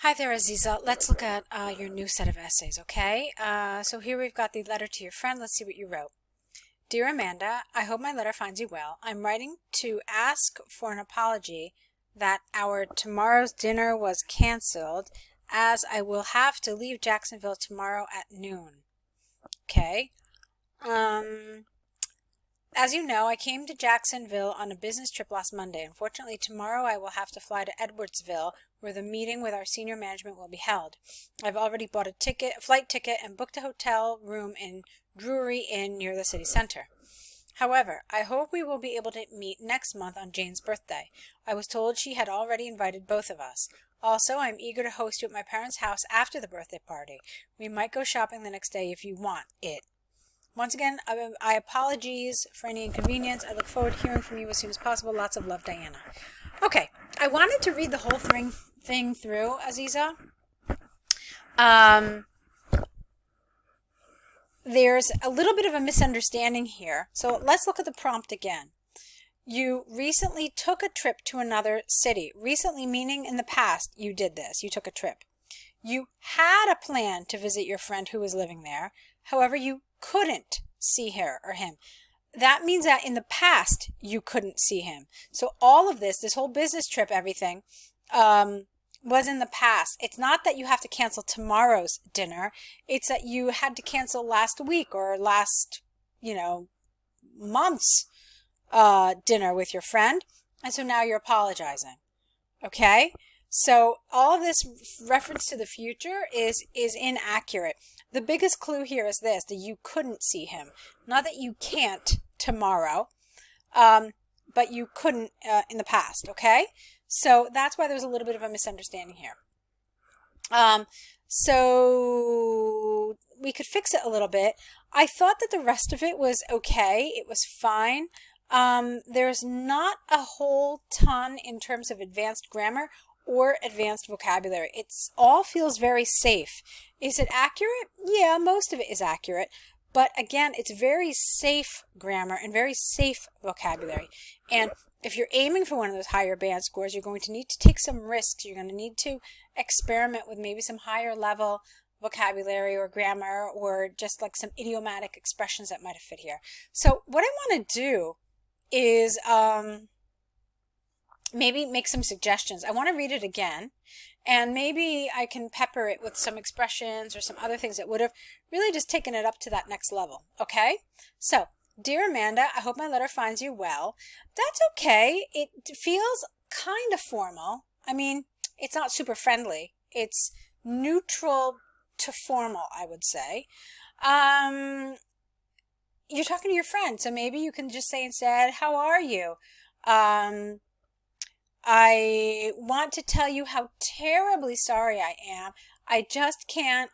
Hi there, Aziza. Let's look at your new set of essays, okay? So here we've got the letter to your friend. Let's see what you wrote. Dear Amanda, I hope my letter finds you well. I'm writing to ask for an apology that our tomorrow's dinner was canceled, as I will have to leave Jacksonville tomorrow at noon. Okay. As you know, I came to Jacksonville on a business trip last Monday. Unfortunately, tomorrow I will have to fly to Edwardsville, where the meeting with our senior management will be held. I've already bought a flight ticket, and booked a hotel room in Drury Inn near the city center. However, I hope we will be able to meet next month on Jane's birthday. I was told she had already invited both of us. Also, I'm eager to host you at my parents' house after the birthday party. We might go shopping the next day if you want it. Once again, I apologize for any inconvenience. I look forward to hearing from you as soon as possible. Lots of love, Diana. Okay, I wanted to read the whole thing through, Aziza. There's a little bit of a misunderstanding here. So let's look at the prompt again. You recently took a trip to another city. Recently meaning in the past you did this. You took a trip. You had a plan to visit your friend who was living there. However, you couldn't see her or him. That means that in the past you couldn't see him. So all of this whole business trip, everything, was in the past. It's not that you have to cancel tomorrow's dinner. It's that you had to cancel last week or last, month's dinner with your friend. And so now you're apologizing. Okay? So all of this reference to the future is inaccurate. The biggest clue here is this, that you couldn't see him. Not that you can't tomorrow, but you couldn't in the past, okay? So that's why there's a little bit of a misunderstanding here. So we could fix it a little bit. I thought that the rest of it was okay. It was fine. There's not a whole ton in terms of advanced grammar or advanced vocabulary. It's all feels very safe. Is it accurate? Yeah, most of it is accurate. But again, it's very safe grammar and very safe vocabulary. And if you're aiming for one of those higher band scores, you're going to need to take some risks. You're going to need to experiment with maybe some higher level vocabulary or grammar, or just like some idiomatic expressions that might have fit here. So what I want to do is maybe make some suggestions. I want to read it again, and maybe I can pepper it with some expressions or some other things that would have really just taken it up to that next level. Okay? So, dear Amanda, I hope my letter finds you well. That's okay. It feels kind of formal. I mean, it's not super friendly. It's neutral to formal, I would say. You're talking to your friend, so maybe you can just say instead, how are you? I want to tell you how terribly sorry I am. I just can't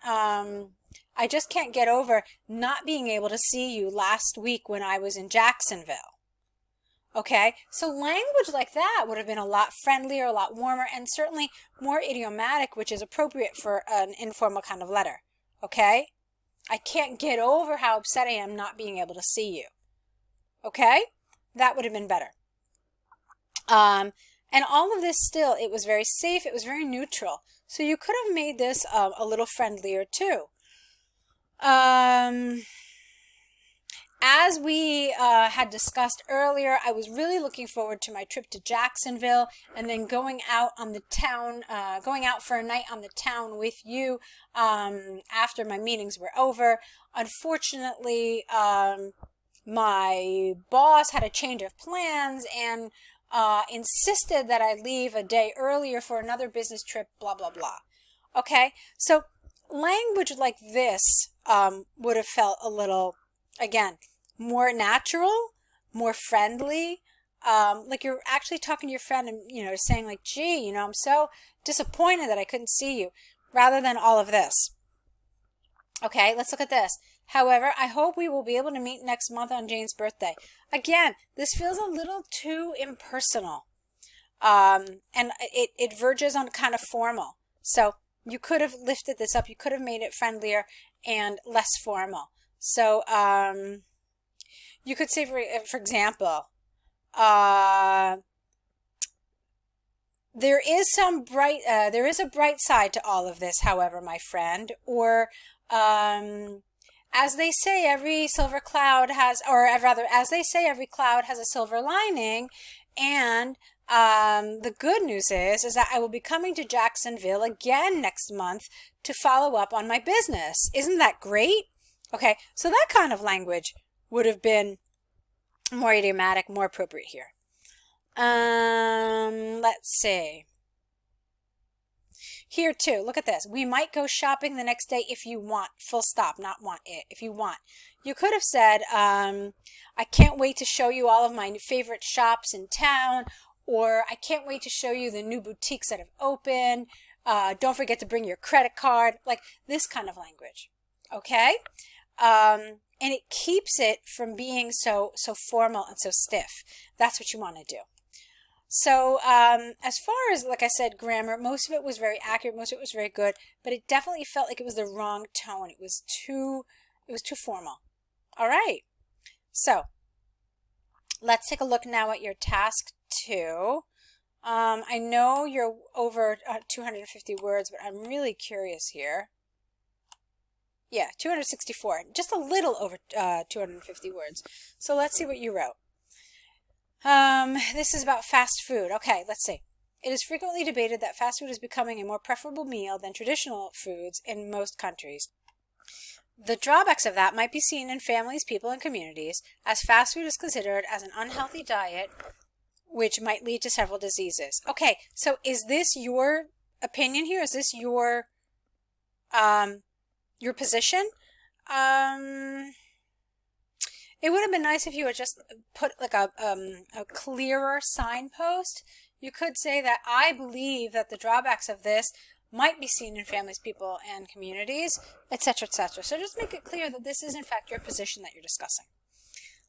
get over not being able to see you last week when I was in Jacksonville. Okay, so language like that would have been a lot friendlier, a lot warmer, and certainly more idiomatic, which is appropriate for an informal kind of letter. Okay? I can't get over how upset I am not being able to see you. Okay? That would have been better. And all of this still, it was very safe, it was very neutral. So you could have made this a little friendlier too. As we had discussed earlier, I was really looking forward to my trip to Jacksonville and then going out for a night on the town with you after my meetings were over. Unfortunately, my boss had a change of plans and insisted that I leave a day earlier for another business trip, blah, blah, blah. Okay, so language like this would have felt a little, again, more natural, more friendly, like you're actually talking to your friend and, saying like, gee, I'm so disappointed that I couldn't see you, rather than all of this. Okay, let's look at this. However, I hope we will be able to meet next month on Jane's birthday. Again, this feels a little too impersonal. And it verges on kind of formal. So you could have lifted this up. You could have made it friendlier and less formal. So you could say, for example, There is there is a bright side to all of this, however, my friend, or as they say, every silver cloud has, or rather, as they say, every cloud has a silver lining. And the good news is that I will be coming to Jacksonville again next month to follow up on my business. Isn't that great? Okay, so that kind of language would have been more idiomatic, more appropriate here. Let's see. Here too, look at this. We might go shopping the next day if you want. Full stop, not want it. If you want. You could have said, I can't wait to show you all of my favorite shops in town, or I can't wait to show you the new boutiques that have opened. Don't forget to bring your credit card. Like this kind of language. Okay? And it keeps it from being so formal and so stiff. That's what you want to do. So as far as, like I said, grammar, most of it was very accurate, most of it was very good, but it definitely felt like it was the wrong tone. It was too formal. All right. So let's take a look now at your task 2. I know you're over 250 words, but I'm really curious here. Yeah, 264, just a little over 250 words. So let's see what you wrote. This is about fast food. Okay, let's see. It is frequently debated that fast food is becoming a more preferable meal than traditional foods in most countries. The drawbacks of that might be seen in families, people, and communities, as fast food is considered as an unhealthy diet, which might lead to several diseases. Okay, so is this your opinion here? Is this your position? It would have been nice if you had just put like a clearer signpost. You could say that I believe that the drawbacks of this might be seen in families, people, and communities, etc., etc. So just make it clear that this is in fact your position that you're discussing.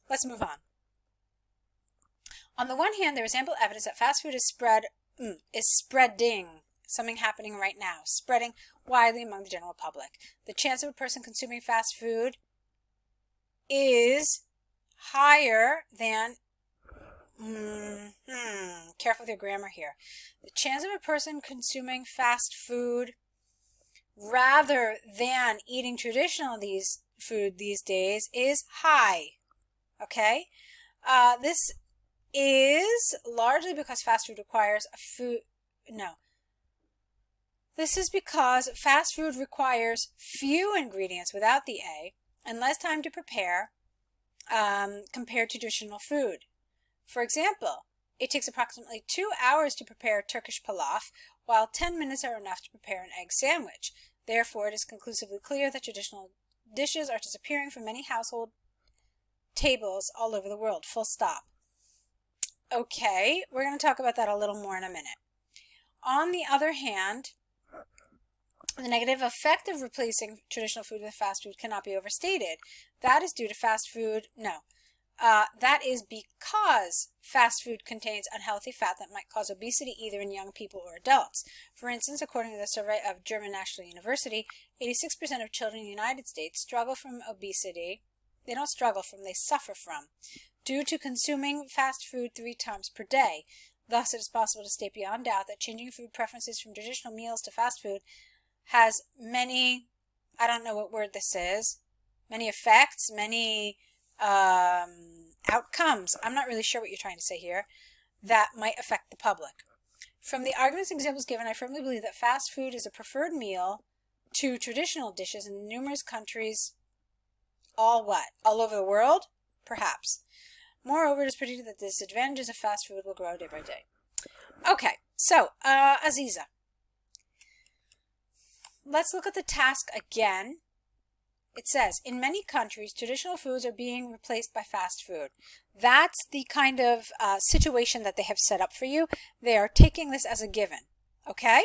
Let's move on. On the one hand, there is ample evidence that fast food is spreading, something happening right now, spreading widely among the general public. The chance of a person consuming fast food is higher than, careful with your grammar here. The chance of a person consuming fast food rather than eating traditional food these days is high. Okay? This is largely because fast food requires This is because fast food requires few ingredients without the A and less time to prepare compared to traditional food. For example, it takes approximately 2 hours to prepare Turkish pilaf, while 10 minutes are enough to prepare an egg sandwich. Therefore, it is conclusively clear that traditional dishes are disappearing from many household tables all over the world. Full stop. Okay, we're going to talk about that a little more in a minute. On the other hand, the negative effect of replacing traditional food with fast food cannot be overstated. That is due to that is because fast food contains unhealthy fat that might cause obesity either in young people or adults. For instance, according to the survey of German National University, 86% of children in the United States struggle from obesity. They don't struggle from, they suffer from, due to consuming fast food 3 times per day. Thus, it is possible to state beyond doubt that changing food preferences from traditional meals to fast food has many, I don't know what word this is, many effects, many outcomes. I'm not really sure what you're trying to say here, that might affect the public. From the arguments and examples given, I firmly believe that fast food is a preferred meal to traditional dishes in numerous countries. All over the world? Perhaps. Moreover, it is predicted that the disadvantages of fast food will grow day by day. Okay, so, Aziza. Let's look at the task again. It says, in many countries, traditional foods are being replaced by fast food. That's the kind of situation that they have set up for you. They are taking this as a given. Okay?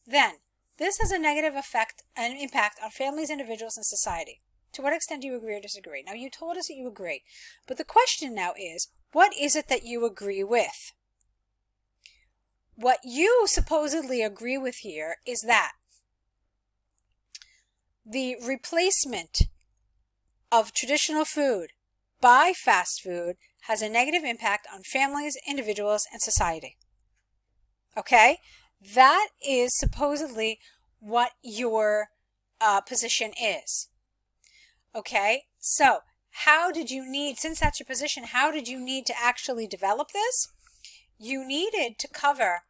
Then, this has a negative effect and impact on families, individuals, and society. To what extent do you agree or disagree? Now, you told us that you agree. But the question now is, what is it that you agree with? What you supposedly agree with here is that the replacement of traditional food by fast food has a negative impact on families, individuals, and society. Okay? That is supposedly what your position is. Okay? So, how did you need, since that's your position, how did you need to actually develop this? You needed to cover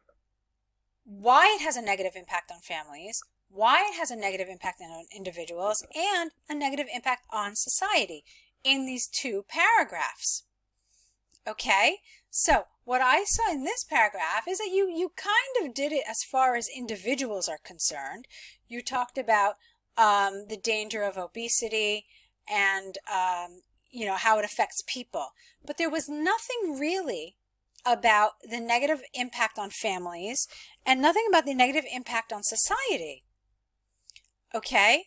why it has a negative impact on families, why it has a negative impact on individuals, and a negative impact on society in these 2 paragraphs. Okay? So, what I saw in this paragraph is that you kind of did it as far as individuals are concerned. You talked about the danger of obesity and, how it affects people. But there was nothing really about the negative impact on families and nothing about the negative impact on society. Okay?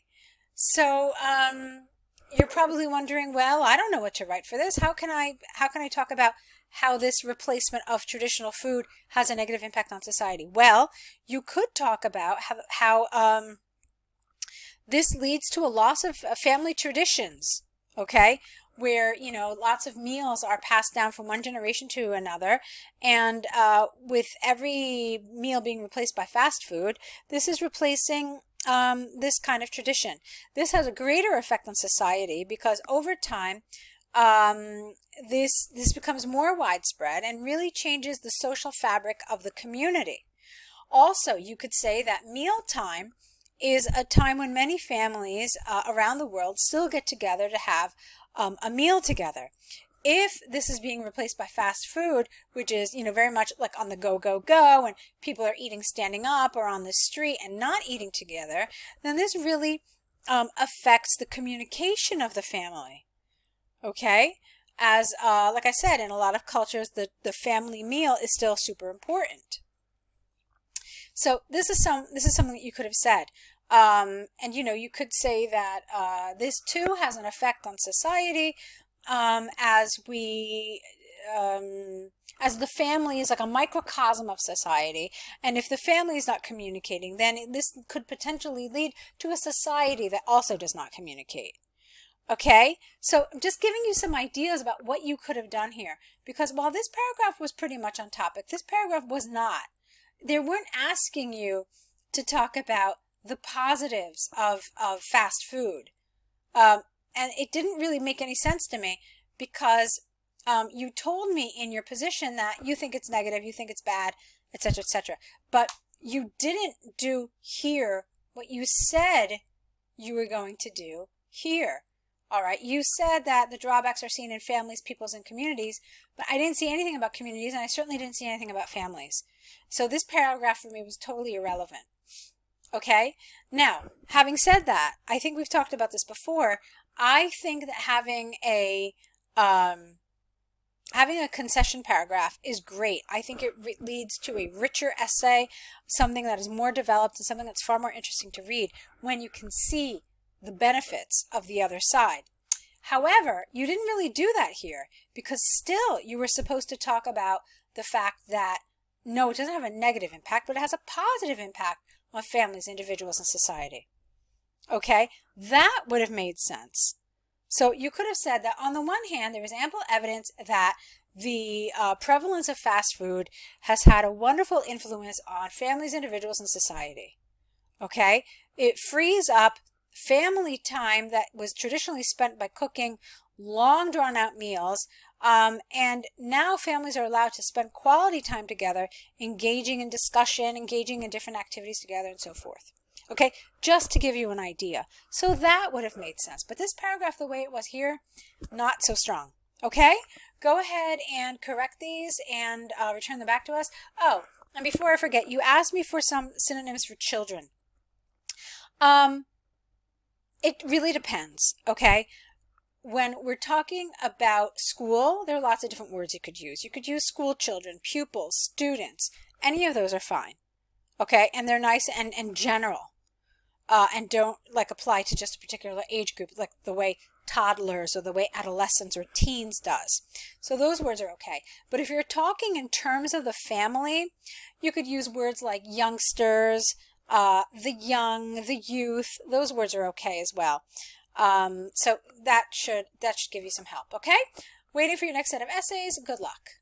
So, you're probably wondering, well, I don't know what to write for this. How can I talk about how this replacement of traditional food has a negative impact on society? Well, you could talk about how this leads to a loss of family traditions, okay? Where, lots of meals are passed down from one generation to another, and with every meal being replaced by fast food, this is replacing this kind of tradition. This has a greater effect on society because over time, this becomes more widespread and really changes the social fabric of the community. Also, you could say that mealtime is a time when many families around the world still get together to have a meal together. If this is being replaced by fast food, which is, very much like on the go, and people are eating standing up or on the street and not eating together, then this really affects the communication of the family. Okay? As, like I said, in a lot of cultures, the family meal is still super important. So this is something that you could have said. And, you could say that this too has an effect on society as the family is like a microcosm of society. And if the family is not communicating, then this could potentially lead to a society that also does not communicate. Okay, so I'm just giving you some ideas about what you could have done here. Because while this paragraph was pretty much on topic, this paragraph was not. They weren't asking you to talk about the positives of fast food. And it didn't really make any sense to me because you told me in your position that you think it's negative, you think it's bad, etc., etc. But you didn't do here what you said you were going to do here. All right, you said that the drawbacks are seen in families, peoples, and communities, but I didn't see anything about communities, and I certainly didn't see anything about families. So this paragraph for me was totally irrelevant. Okay? Now, having said that, I think we've talked about this before. I think that having a concession paragraph is great. I think it leads to a richer essay, something that is more developed, and something that's far more interesting to read when you can see the benefits of the other side. However, you didn't really do that here because still you were supposed to talk about the fact that no, it doesn't have a negative impact, but it has a positive impact on families, individuals, and society. Okay? That would have made sense. So you could have said that on the one hand, there is ample evidence that the prevalence of fast food has had a wonderful influence on families, individuals, and society. Okay? It frees up family time that was traditionally spent by cooking long drawn out meals, and now families are allowed to spend quality time together, engaging in discussion, engaging in different activities together, and so forth. Okay, just to give you an idea. So that would have made sense. But this paragraph, the way it was here, not so strong. Okay, go ahead and correct these and return them back to us. Oh, and before I forget, you asked me for some synonyms for children. It really depends, okay? When we're talking about school, there are lots of different words you could use. You could use school children, pupils, students. Any of those are fine, okay? And they're nice and general, and don't apply to just a particular age group, like the way toddlers or the way adolescents or teens does. So those words are okay. But if you're talking in terms of the family, you could use words like youngsters, the young, the youth. Those words are okay as well. So that should give you some help, okay? Waiting for your next set of essays. Good luck.